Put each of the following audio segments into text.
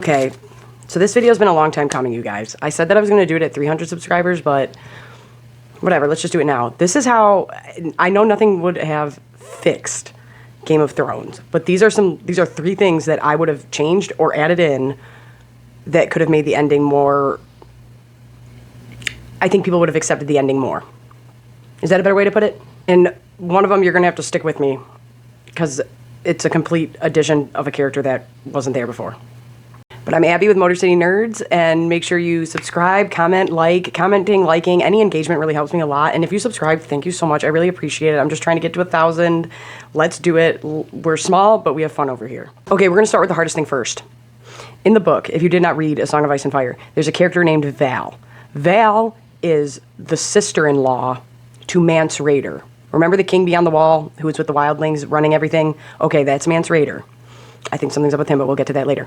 Okay, so this video has been a long time coming, you guys. I said that I was going to do it at 300 subscribers, but whatever, let's just do it now. This is how, I know nothing would have fixed Game of Thrones, but these are three things that I would have changed or added in that could have made the ending more, I think people would have accepted the ending more. Is that a better way to put it? And one of them, you're going to have to stick with me, because it's a complete addition of a character that wasn't there before. But I'm Abby with Motor City Nerds, and make sure you subscribe, comment, like. Commenting, liking, any engagement really helps me a lot. And if you subscribe, thank you so much. I really appreciate it. I'm just trying to get to 1,000. Let's do it. We're small, but we have fun over here. Okay, we're going to start with the hardest thing first. In the book, if you did not read A Song of Ice and Fire, there's a character named Val. Val is the sister-in-law to Mance Rayder. Remember the king beyond the wall who was with the wildlings running everything? Okay, that's Mance Rayder. I think something's up with him, but we'll get to that later.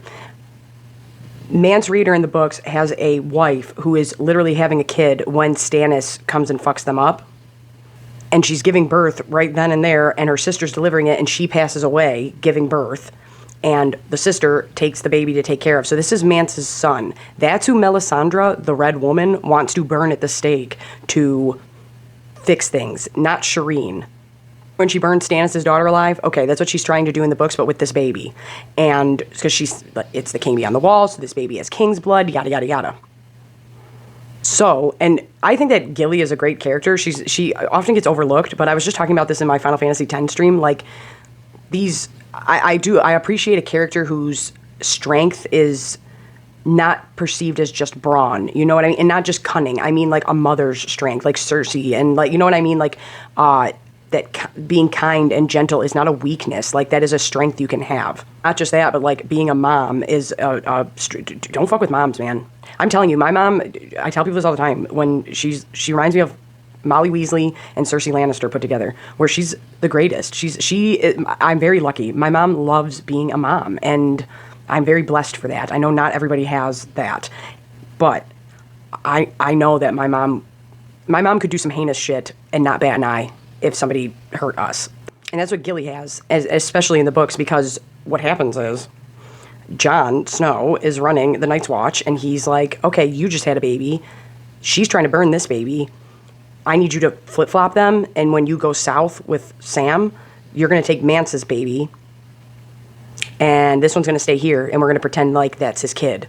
Mance Rayder in the books has a wife who is literally having a kid when Stannis comes and fucks them up. And she's giving birth right then and there, and her sister's delivering it, and she passes away giving birth. And the sister takes the baby to take care of. So this is Mance's son. That's who Melisandre, the Red Woman, wants to burn at the stake to fix things, not Shireen. When she burned Stannis' daughter alive, okay, that's what she's trying to do in the books, but with this baby. And because it's the king beyond the wall, so this baby has king's blood, yada, yada, yada. So, and I think that Gilly is a great character. She often gets overlooked, but I was just talking about this in my Final Fantasy X stream. Like, I appreciate a character whose strength is not perceived as just brawn, you know what I mean? And not just cunning. I mean, like, a mother's strength, like Cersei, and, like, you know what I mean? Like, that being kind and gentle is not a weakness. Like, that is a strength you can have. Not just that, but, like, being a mom is don't fuck with moms, man. I'm telling you, my mom, I tell people this all the time, when she reminds me of Molly Weasley and Cersei Lannister put together, where she's the greatest. I'm very lucky. My mom loves being a mom, and I'm very blessed for that. I know not everybody has that, but I know that my mom could do some heinous shit and not bat an eye if somebody hurt us. And that's what Gilly has, especially in the books, because what happens is Jon Snow is running the Night's Watch, and he's like, okay, you just had a baby. She's trying to burn this baby. I need you to flip-flop them, and when you go south with Sam, you're going to take Mance's baby, and this one's going to stay here, and we're going to pretend like that's his kid.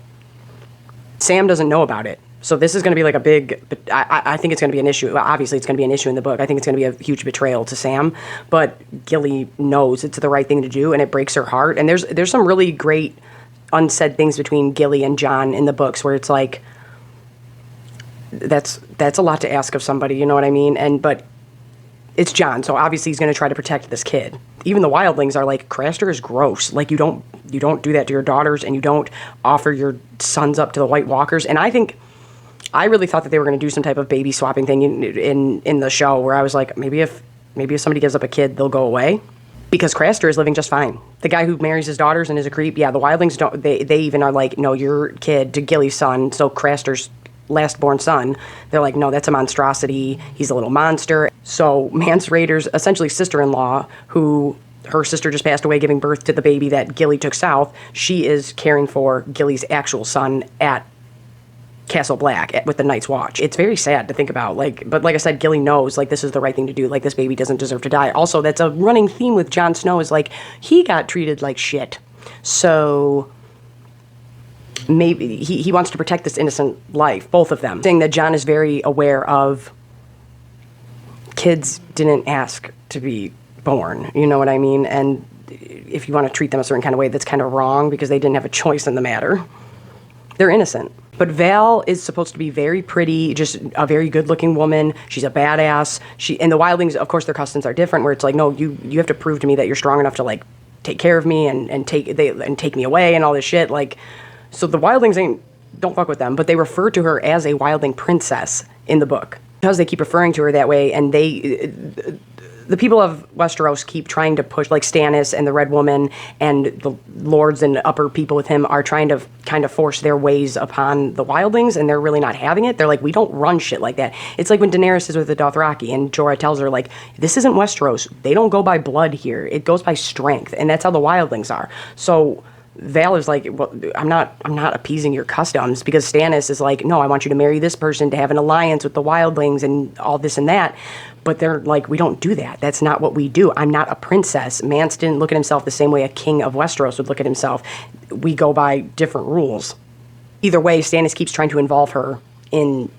Sam doesn't know about it. So this is going to be like a big, I think it's going to be an issue. Well, obviously, it's going to be an issue in the book. I think it's going to be a huge betrayal to Sam. But Gilly knows it's the right thing to do, and it breaks her heart. And there's some really great unsaid things between Gilly and Jon in the books where it's like, that's a lot to ask of somebody, you know what I mean? But it's Jon, so obviously he's going to try to protect this kid. Even the wildlings are like, Craster is gross. Like, you don't do that to your daughters, and you don't offer your sons up to the White Walkers. And I really thought that they were going to do some type of baby swapping thing in the show, where I was like, maybe if somebody gives up a kid, they'll go away, because Craster is living just fine. The guy who marries his daughters and is a creep, yeah, the wildlings don't. They even are like, no, your kid to Gilly's son, so Craster's last born son. They're like, no, that's a monstrosity. He's a little monster. So Mance Rayder's essentially sister-in-law, who her sister just passed away giving birth to the baby that Gilly took south, she is caring for Gilly's actual son at Castle Black with the Night's Watch. It's very sad to think about, but like I said, Gilly knows, like, this is the right thing to do. Like, this baby doesn't deserve to die. Also, that's a running theme with Jon Snow, is like, he got treated like shit. So maybe he wants to protect this innocent life, both of them. Saying that Jon is very aware of kids didn't ask to be born, you know what I mean? And if you want to treat them a certain kind of way, that's kind of wrong, because they didn't have a choice in the matter. They're innocent. But Val is supposed to be very pretty, just a very good-looking woman. She's a badass. And the wildlings, of course, their customs are different, where it's like, no, you have to prove to me that you're strong enough to, like, take care of me and take me away and all this shit. Like, so the wildlings don't fuck with them, but they refer to her as a wildling princess in the book, because they keep referring to her that way, and the people of Westeros keep trying to push, like Stannis and the Red Woman and the lords and upper people with him are trying to kind of force their ways upon the wildlings, and they're really not having it. They're like, we don't run shit like that. It's like when Daenerys is with the Dothraki, and Jorah tells her, like, this isn't Westeros. They don't go by blood here. It goes by strength, and that's how the wildlings are. So Val is like, well, I'm not appeasing your customs, because Stannis is like, no, I want you to marry this person to have an alliance with the wildlings and all this and that. But they're like, we don't do that. That's not what we do. I'm not a princess. Mance didn't look at himself the same way a king of Westeros would look at himself. We go by different rules. Either way, Stannis keeps trying to involve her in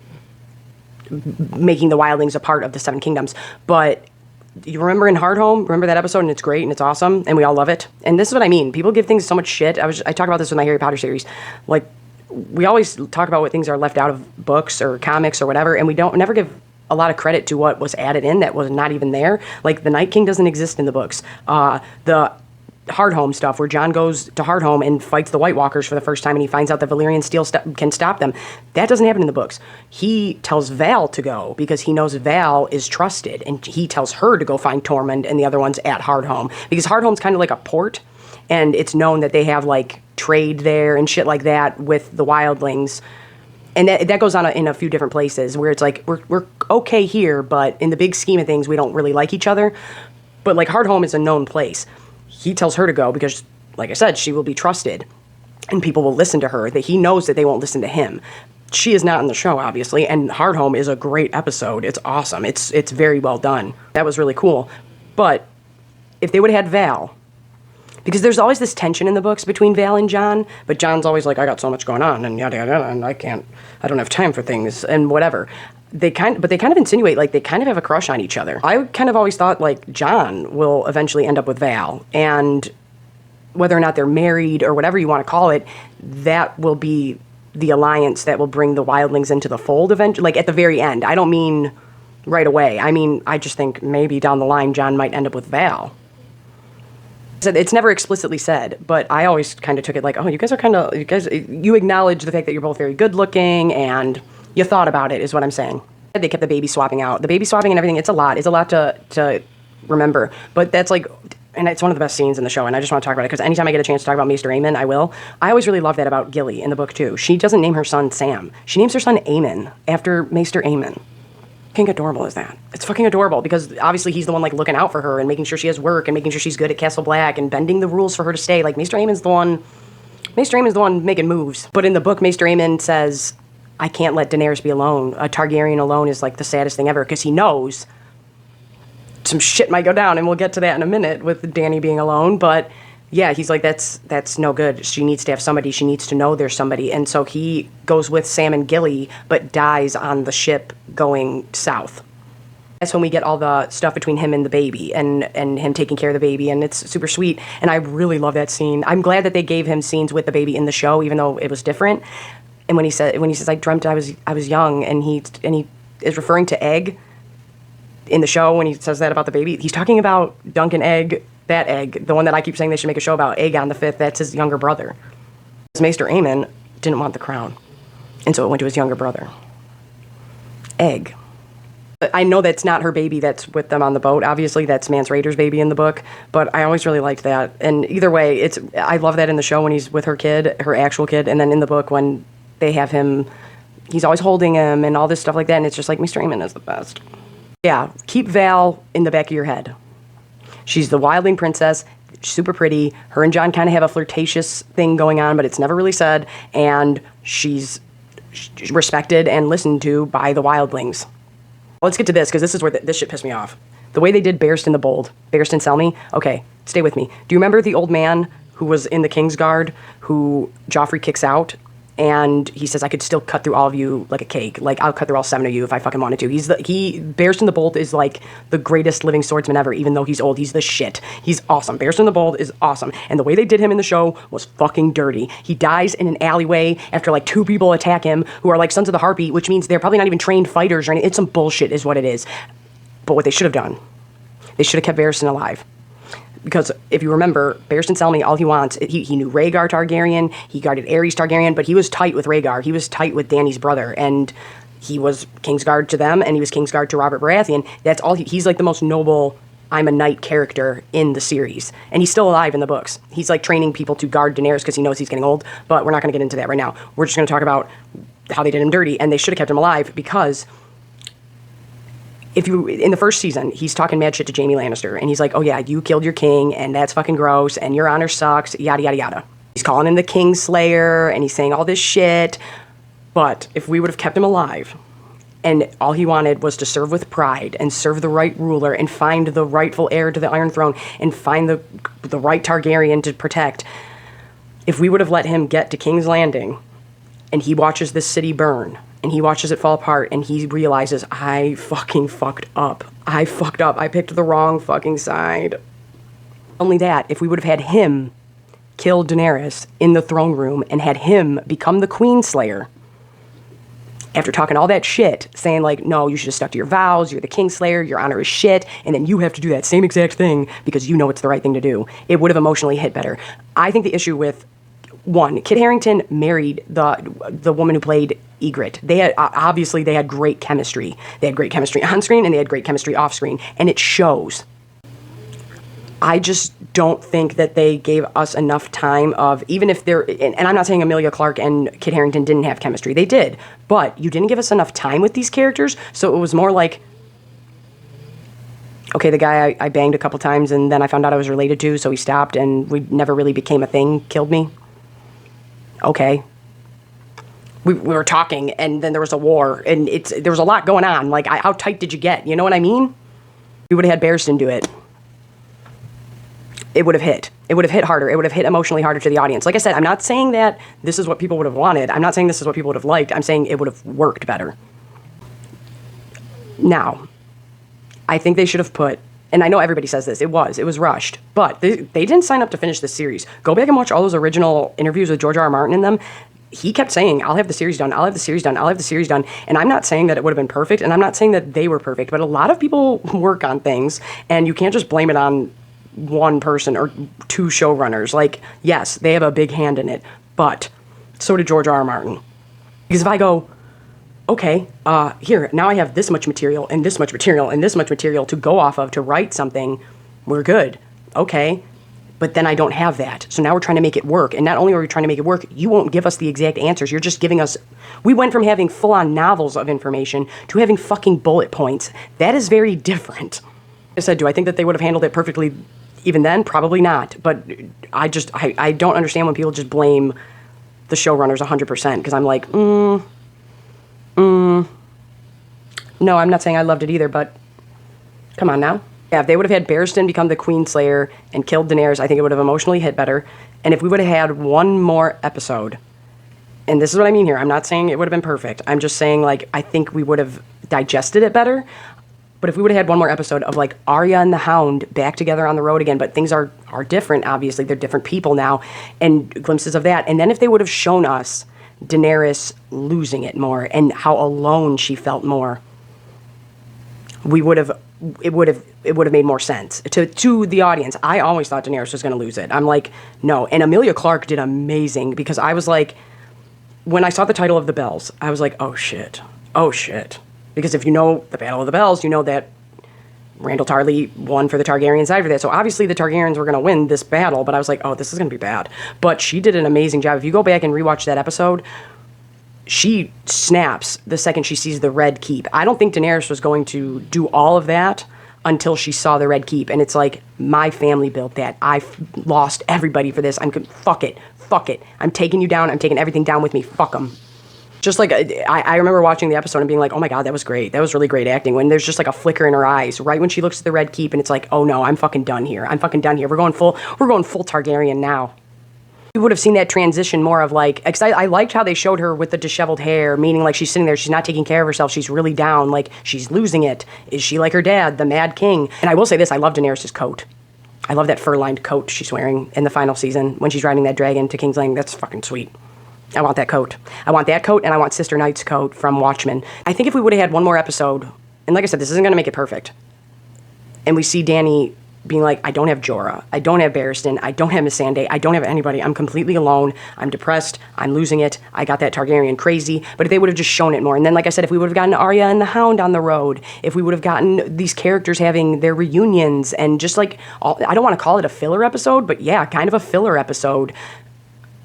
making the wildlings a part of the Seven Kingdoms. But you remember in Hardhome? Remember that episode? And it's great and it's awesome and we all love it. And this is what I mean. People give things so much shit. I talk about this with my Harry Potter series. Like, we always talk about what things are left out of books or comics or whatever, and we never give a lot of credit to what was added in that was not even there. Like, the Night King doesn't exist in the books. The Hardhome stuff, where Jon goes to Hardhome and fights the White Walkers for the first time, and he finds out that Valyrian steel can stop them. That doesn't happen in the books. He tells Val to go because he knows Val is trusted, and he tells her to go find Tormund and the other ones at Hardhome, because Hardhome's kind of like a port, and it's known that they have like trade there and shit like that with the wildlings. And that goes on in a few different places where it's like, we're okay here, but in the big scheme of things, we don't really like each other. But like, Hardhome is a known place. He tells her to go because, like I said, she will be trusted and people will listen to her, that he knows that they won't listen to him. She is not in the show, obviously, and Hardhome is a great episode. It's awesome. It's very well done. That was really cool. But if they would have had Val, because there's always this tension in the books between Val and Jon, but Jon's always like, I got so much going on and yada yada, and I don't have time for things and whatever. They kind of insinuate like they kind of have a crush on each other. I kind of always thought like Jon will eventually end up with Val, and whether or not they're married or whatever you want to call it, that will be the alliance that will bring the wildlings into the fold eventually, like at the very end. I don't mean right away. I mean, I just think maybe down the line Jon might end up with Val. It's never explicitly said, but I always kind of took it like, oh, you you acknowledge the fact that you're both very good looking and you thought about it, is what I'm saying. They kept the baby swapping out. The baby swapping and everything, it's a lot. It's a lot to remember. But that's like, and it's one of the best scenes in the show, and I just want to talk about it because anytime I get a chance to talk about Maester Aemon, I will. I always really love that about Gilly in the book too. She doesn't name her son Sam. She names her son Aemon after Maester Aemon. Fucking adorable is that? It's fucking adorable because obviously he's the one like looking out for her and making sure she has work and making sure she's good at Castle Black and bending the rules for her to stay. Like, Maester Aemon's the one making moves. But in the book, Maester Aemon says, I can't let Daenerys be alone. A Targaryen alone is like the saddest thing ever, because he knows some shit might go down, and we'll get to that in a minute with Dany being alone. But yeah, he's like, that's no good. She needs to have somebody. She needs to know there's somebody. And so he goes with Sam and Gilly, but dies on the ship going south. That's when we get all the stuff between him and the baby, and him taking care of the baby, and it's super sweet. And I really love that scene. I'm glad that they gave him scenes with the baby in the show, even though it was different. And when he says, I dreamt I was young, and he is referring to Egg in the show when he says that about the baby, he's talking about Duncan Egg, that Egg, the one that I keep saying they should make a show about, Aegon the Fifth. That's his younger brother. Maester Aemon didn't want the crown, and so it went to his younger brother, Egg. I know that's not her baby that's with them on the boat. Obviously, that's Mance Rayder's baby in the book, but I always really liked that. And either way, I love that in the show when he's with her kid, her actual kid, and then in the book when they have him, he's always holding him and all this stuff like that, and it's just like, Maester Aemon is the best. Yeah, keep Val in the back of your head. She's the wildling princess, super pretty. Her and Jon kind of have a flirtatious thing going on, but it's never really said, and she's respected and listened to by the wildlings. Let's get to this, because this is where this shit pissed me off. The way they did Barristan the Bold, Barristan Selmy, okay, stay with me. Do you remember the old man who was in the Kingsguard, who Joffrey kicks out? And he says, I could still cut through all of you like a cake. Like, I'll cut through all 7 of you if I fucking wanted to. Barristan the Bold is like the greatest living swordsman ever, even though he's old. He's the shit. He's awesome. Barristan the Bold is awesome. And the way they did him in the show was fucking dirty. He dies in an alleyway after like 2 people attack him who are like Sons of the Harpy, which means they're probably not even trained fighters or anything. It's some bullshit is what it is. But what they should have done, they should have kept Barristan alive. Because if you remember, Barristan Selmy, all he wants, he knew Rhaegar Targaryen, he guarded Aerys Targaryen, but he was tight with Rhaegar. He was tight with Dany's brother, and he was Kingsguard to them, and he was Kingsguard to Robert Baratheon. That's all. He's like the most noble, I'm a knight character in the series, and he's still alive in the books. He's like training people to guard Daenerys because he knows he's getting old, but we're not going to get into that right now. We're just going to talk about how they did him dirty, and they should have kept him alive because in the first season, he's talking mad shit to Jaime Lannister, and he's like, oh yeah, you killed your king, and that's fucking gross, and your honor sucks, yada, yada, yada. He's calling him the Kingslayer, and he's saying all this shit. But if we would have kept him alive, and all he wanted was to serve with pride and serve the right ruler and find the rightful heir to the Iron Throne and find the right Targaryen to protect, if we would have let him get to King's Landing and he watches this city burn and he watches it fall apart and he realizes, I fucking fucked up. I fucked up. I picked the wrong fucking side. Only that, if we would have had him kill Daenerys in the throne room and had him become the Queenslayer, after talking all that shit, saying like, no, you should have stuck to your vows, you're the Kingslayer, your honor is shit, and then you have to do that same exact thing because you know it's the right thing to do, it would have emotionally hit better. I think the issue with, one, Kit Harington married the woman who played Ygritte. They had, obviously they had great chemistry. They had great chemistry on screen and they had great chemistry off screen, and it shows. I just don't think that they gave us enough time of, even if they're, and I'm not saying Emilia Clarke and Kit Harington didn't have chemistry. They did. But you didn't give us enough time with these characters, so it was more like, okay, the guy I banged a couple times and then I found out I was related to, so he stopped and we never really became a thing, killed me. Okay. We were talking and then there was a war and there was a lot going on. Like, how tight did you get? You know what I mean? We would have had Barristan do it. It would have hit. It would have hit harder. It would have hit emotionally harder to the audience. Like I said, I'm not saying that this is what people would have wanted. I'm not saying this is what people would have liked. I'm saying it would have worked better. Now, I think they should have put, and I know everybody says this, it was rushed, but they didn't sign up to finish this series. Go back and watch all those original interviews with George R. R. Martin in them. He kept saying, I'll have the series done, I'll have the series done, I'll have the series done. And I'm not saying that it would have been perfect, and I'm not saying that they were perfect, but a lot of people work on things, and you can't just blame it on one person or two showrunners. Like, yes, they have a big hand in it, but so did George R. R. Martin. Because if I go, okay, here, now I have this much material and this much material and this much material to go off of to write something, we're good. Okay, but then I don't have that. So now we're trying to make it work. And not only are we trying to make it work, you won't give us the exact answers. You're just giving us, we went from having full-on novels of information to having fucking bullet points. That is very different. I said, do I think that they would have handled it perfectly even then? Probably not. But I don't understand when people just blame the showrunners 100%, because I'm like, no, I'm not saying I loved it either, but come on now. Yeah, if they would have had Barristan become the Queenslayer and killed Daenerys, I think it would have emotionally hit better. And if we would have had one more episode, and this is what I mean here, I'm not saying it would have been perfect. I'm just saying, like, I think we would have digested it better. But if we would have had one more episode of, like, Arya and the Hound back together on the road again, but things are different, obviously. They're different people now, and glimpses of that. And then if they would have shown us Daenerys losing it more and how alone she felt more, it would have made more sense to the audience. I always thought Daenerys was going to lose it. I'm like, no. And Emilia Clarke did amazing, because I was like, when I saw the title of The Bells, I was like, oh shit. Because if you know the Battle of the Bells, you know that Randall Tarley won for the Targaryen side for that. So obviously the Targaryens were going to win this battle, but I was like, oh, this is going to be bad. But she did an amazing job. If you go back and rewatch that episode, she snaps the second she sees the Red Keep. I don't think Daenerys was going to do all of that until she saw the Red Keep. And it's like, my family built that. I've lost everybody for this. Fuck it. I'm taking you down. I'm taking everything down with me. Fuck them. Just like, I remember watching the episode and being like, oh my God, that was great. That was really great acting. When there's just like a flicker in her eyes, right when she looks at the Red Keep, and it's like, oh no, I'm fucking done here. We're going full Targaryen now. We would have seen that transition more of like, because I liked how they showed her with the disheveled hair, meaning like she's sitting there, she's not taking care of herself, she's really down, like she's losing it. Is she like her dad, the Mad King? And I will say this, I love Daenerys' coat. I love that fur-lined coat she's wearing in the final season when she's riding that dragon to King's Landing. That's fucking sweet. I want that coat. I want that coat, and I want Sister Knight's coat from Watchmen. I think if we would have had one more episode, and like I said, this isn't going to make it perfect, and we see Dany being like, I don't have Jorah, I don't have Barristan, I don't have Missandei, I don't have anybody, I'm completely alone, I'm depressed, I'm losing it, I got that Targaryen crazy. But if they would have just shown it more, and then like I said, if we would have gotten Arya and the Hound on the road, if we would have gotten these characters having their reunions, and just like, I don't want to call it a filler episode, but yeah, kind of a filler episode,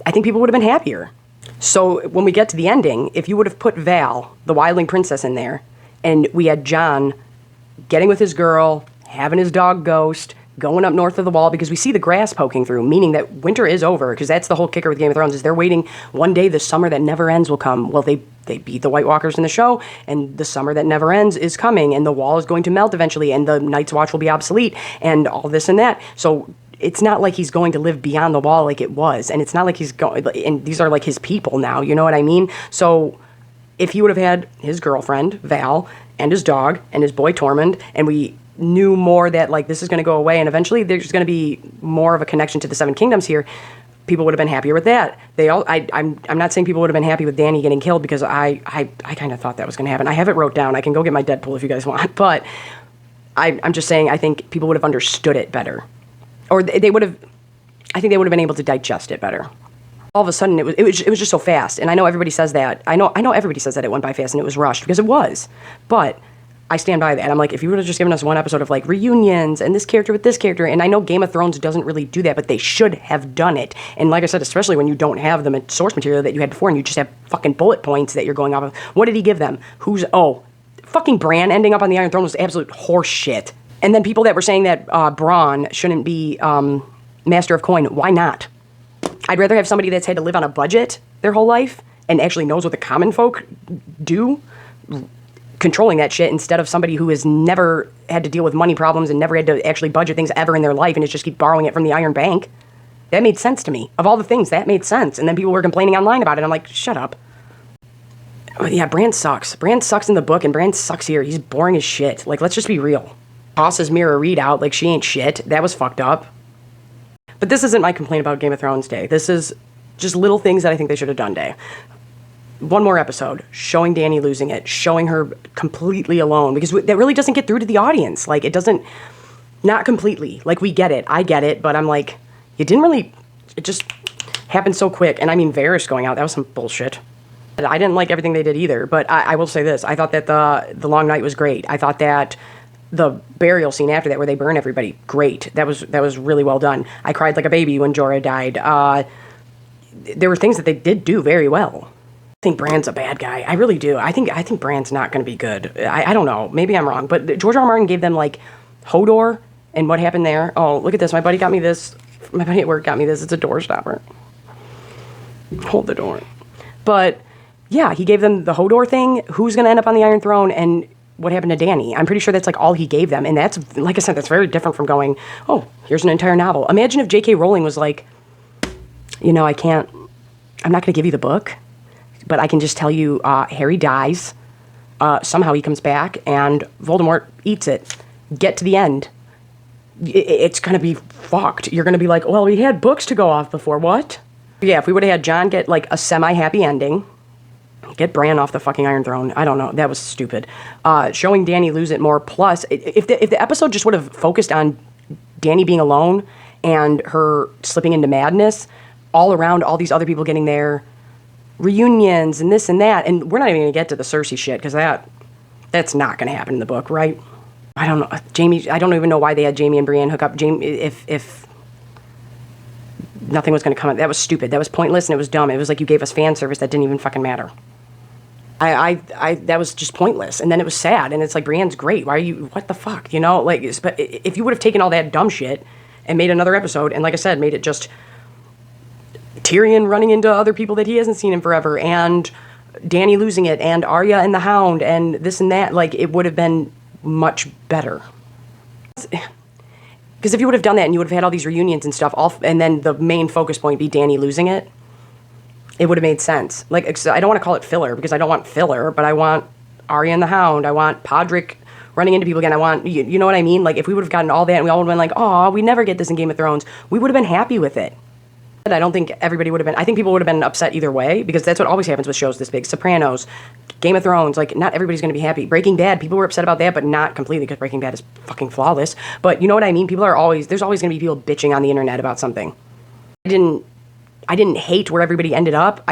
I think people would have been happier. So when we get to the ending, if you would have put Val, the wildling princess, in there, and we had Jon getting with his girl, having his dog Ghost, going up north of the wall, because we see the grass poking through, meaning that winter is over, because that's the whole kicker with Game of Thrones, is they're waiting one day the summer that never ends will come. Well, they beat the White Walkers in the show, and the summer that never ends is coming, and the wall is going to melt eventually, and the Night's Watch will be obsolete, and all this and that. So it's not like he's going to live beyond the wall like it was, and it's not like he's going, and these are like his people now, you know what I mean? So if he would have had his girlfriend, Val, and his dog, and his boy Tormund, and we knew more that, like, this is going to go away, and eventually there's going to be more of a connection to the Seven Kingdoms here, people would have been happier with that. I'm not saying people would have been happy with Dany getting killed, because I kind of thought that was going to happen. I have it wrote down. I can go get my Deadpool if you guys want, but I'm just saying I think people would have understood it better, or they would have. I think they would have been able to digest it better. All of a sudden, it was just so fast, and I know everybody says that. I know everybody says that it went by fast and it was rushed, because it was, but I stand by that. I'm like, if you would have just given us one episode of like reunions and this character with this character, and I know Game of Thrones doesn't really do that, but they should have done it. And like I said, especially when you don't have the source material that you had before, and you just have fucking bullet points that you're going off of. What did he give them? Fucking Bran ending up on the Iron Throne was absolute horse shit. And then people that were saying that Bronn shouldn't be Master of Coin, why not? I'd rather have somebody that's had to live on a budget their whole life and actually knows what the common folk do, controlling that shit, instead of somebody who has never had to deal with money problems and never had to actually budget things ever in their life and is just keep borrowing it from the Iron Bank. That made sense to me. Of all the things, that made sense. And then people were complaining online about it. I'm like, shut up. But yeah, Bran sucks. Bran sucks in the book, and Bran sucks here. He's boring as shit. Like, let's just be real. Tosses Mira Reed out like she ain't shit. That was fucked up. But this isn't my complaint about Game of Thrones Day. This is just little things that I think they should have done day. One more episode, showing Dany losing it, showing her completely alone, because that really doesn't get through to the audience. Like, it doesn't, not completely. Like, we get it, I get it, but I'm like, it just happened so quick. And I mean, Varys going out, that was some bullshit. I didn't like everything they did either, but I will say this, I thought that the Long Night was great. I thought that the burial scene after that, where they burn everybody, great. That was really well done. I cried like a baby when Jorah died. There were things that they did do very well. I think Bran's a bad guy. I really do. I think Bran's not going to be good. I don't know. Maybe I'm wrong. But George R. R. Martin gave them, like, Hodor, and what happened there. Oh, look at this. My buddy got me this. My buddy at work got me this. It's a door stopper. Hold the door. But, yeah, he gave them the Hodor thing. Who's going to end up on the Iron Throne, and what happened to Dany? I'm pretty sure that's, like, all he gave them. And that's, like I said, that's very different from going, oh, here's an entire novel. Imagine if J.K. Rowling was like, you know, I'm not going to give you the book, but I can just tell you Harry dies, somehow he comes back, and Voldemort eats it. Get to the end. It's going to be fucked. You're going to be like, well, we had books to go off before. What? Yeah, if we would have had Jon get, like, a semi-happy ending, get Bran off the fucking Iron Throne. I don't know. That was stupid. Showing Dany lose it more. Plus, if the episode just would have focused on Dany being alone and her slipping into madness, all around all these other people getting their reunions and this and that, and we're not even going to get to the Cersei shit, because that's not going to happen in the book, right? I don't know. Jaime, I don't even know why they had Jaime and Brienne hook up. Jaime, if nothing was going to come. That was stupid. That was pointless, and it was dumb. It was like you gave us fan service that didn't even fucking matter. That was just pointless. And then it was sad, and it's like, Brienne's great. Why are you, what the fuck, you know? Like, but if you would have taken all that dumb shit and made another episode, and like I said, made it just Tyrion running into other people that he hasn't seen in forever, and Dany losing it, and Arya and the Hound, and this and that, like, it would have been much better. Because if you would have done that, and you would have had all these reunions and stuff, and then the main focus point be Dany losing it, it would have made sense. Like, I don't want to call it filler, because I don't want filler, but I want Arya and the Hound, I want Podrick running into people again, I want, you know what I mean? Like, if we would have gotten all that, and we all would have been like, oh, we never get this in Game of Thrones, we would have been happy with it. I don't think everybody would have been, I think people would have been upset either way, because that's what always happens with shows this big. Sopranos, Game of Thrones, like, not everybody's going to be happy. Breaking Bad, people were upset about that, but not completely, because Breaking Bad is fucking flawless. But you know what I mean? There's always going to be people bitching on the internet about something. I didn't hate where everybody ended up.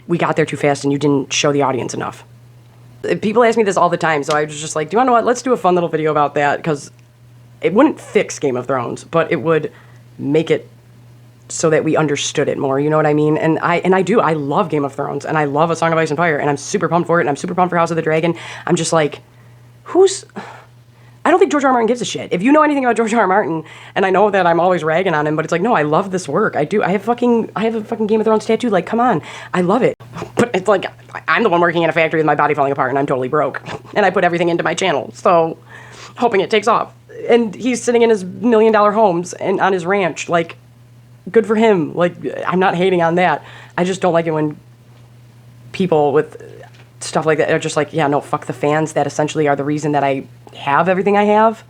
We got there too fast, and you didn't show the audience enough. People ask me this all the time, so I was just like, do you want to know what? Let's do a fun little video about that, because it wouldn't fix Game of Thrones, but it would make it so that we understood it more, you know what I mean? And I love Game of Thrones, and I love A Song of Ice and Fire, and I'm super pumped for it, and I'm super pumped for House of the Dragon. I'm just like, I don't think George R. R. Martin gives a shit. If you know anything about George R. R. Martin, and I know that I'm always ragging on him, but it's like, no, I love this work. I do. I have a fucking Game of Thrones tattoo. Like, come on. I love it. But it's like, I'm the one working in a factory with my body falling apart, and I'm totally broke. And I put everything into my channel, so hoping it takes off. And he's sitting in his $1 million homes and on his ranch. Like, good for him. Like, I'm not hating on that. I just don't like it when people with stuff like that are just like, yeah, no, fuck the fans that essentially are the reason that I have everything I have.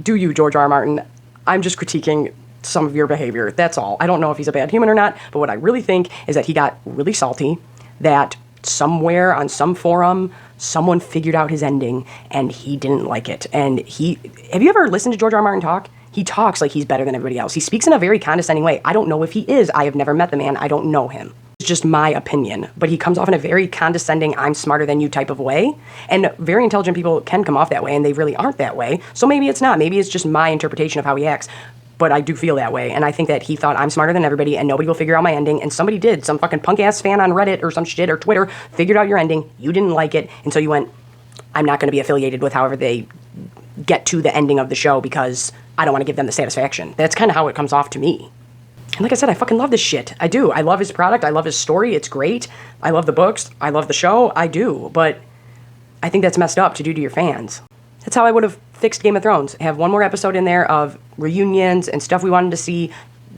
Do you, George R. R. Martin? I'm just critiquing some of your behavior. That's all. I don't know if he's a bad human or not, but what I really think is that he got really salty, that somewhere on some forum, someone figured out his ending and he didn't like it. And have you ever listened to George R. R. Martin talk? He talks like he's better than everybody else. He speaks in a very condescending way. I don't know if he is. I have never met the man. I don't know him. It's just my opinion. But he comes off in a very condescending, I'm smarter than you type of way. And very intelligent people can come off that way, and they really aren't that way. So maybe it's not. Maybe it's just my interpretation of how he acts. But I do feel that way. And I think that he thought, I'm smarter than everybody, and nobody will figure out my ending. And somebody did. Some fucking punk-ass fan on Reddit or some shit or Twitter figured out your ending. You didn't like it. And so you went, I'm not going to be affiliated with however they get to the ending of the show because I don't want to give them the satisfaction. That's kind of how it comes off to me. And like I said, I fucking love this shit. I do. I love his product. I love his story. It's great. I love the books. I love the show. I do. But I think that's messed up to do to your fans. That's how I would have fixed Game of Thrones. Have one more episode in there of reunions and stuff we wanted to see.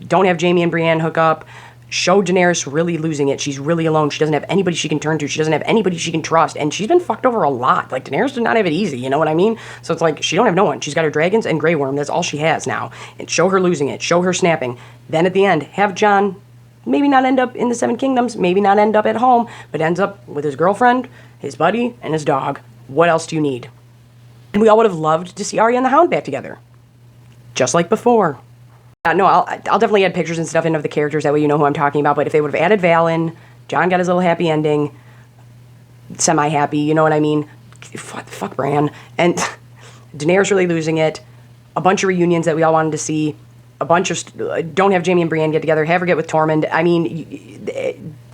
Don't have Jaime and Brienne hook up. Show Daenerys really losing it. She's really alone. She doesn't have anybody she can turn to. She doesn't have anybody she can trust. And she's been fucked over a lot. Like, Daenerys did not have it easy, you know what I mean? So it's like, she don't have no one. She's got her dragons and Grey Worm. That's all she has now. And show her losing it. Show her snapping. Then at the end, have Jon maybe not end up in the Seven Kingdoms, maybe not end up at home, but ends up with his girlfriend, his buddy, and his dog. What else do you need? And we all would have loved to see Arya and the Hound back together. Just like before. No, I'll definitely add pictures and stuff in of the characters, that way you know who I'm talking about, but if they would have added Val in, Jon got his little happy ending, semi-happy, you know what I mean? Fuck Bran. And Daenerys really losing it, a bunch of reunions that we all wanted to see, a bunch of, don't have Jaime and Brienne get together, have her get with Tormund, I mean,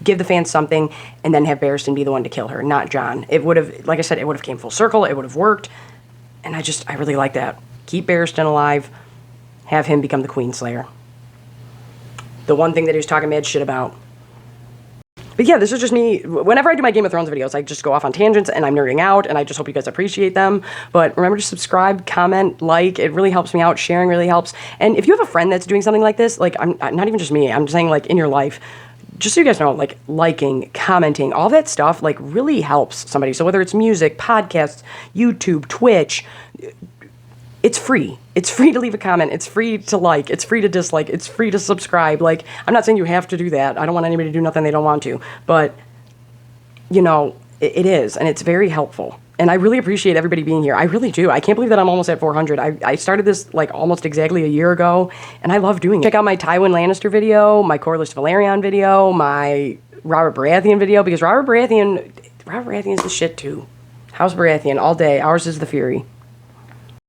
give the fans something, and then have Barristan be the one to kill her, not Jon. It would have, like I said, it would have came full circle, it would have worked, and I really like that. Keep Barristan alive. Have him become the Queen Slayer. The one thing that he was talking mad shit about. But yeah, this is just me. Whenever I do my Game of Thrones videos, I just go off on tangents and I'm nerding out, and I just hope you guys appreciate them. But remember to subscribe, comment, like. It really helps me out. Sharing really helps. And if you have a friend that's doing something like this, like, I'm not even just me, I'm just saying, like, in your life, just so you guys know, like, liking, commenting, all that stuff, like, really helps somebody. So whether it's music, podcasts, YouTube, Twitch, it's free. It's free to leave a comment. It's free to like. It's free to dislike. It's free to subscribe. Like, I'm not saying you have to do that. I don't want anybody to do nothing they don't want to. But, you know, it is. And it's very helpful. And I really appreciate everybody being here. I really do. I can't believe that I'm almost at 400. I started this, like, almost exactly a year ago. And I love doing it. Check out my Tywin Lannister video, my Corlys Velaryon video, my Robert Baratheon video. Because Robert Baratheon is the shit, too. House Baratheon all day. Ours is the Fury.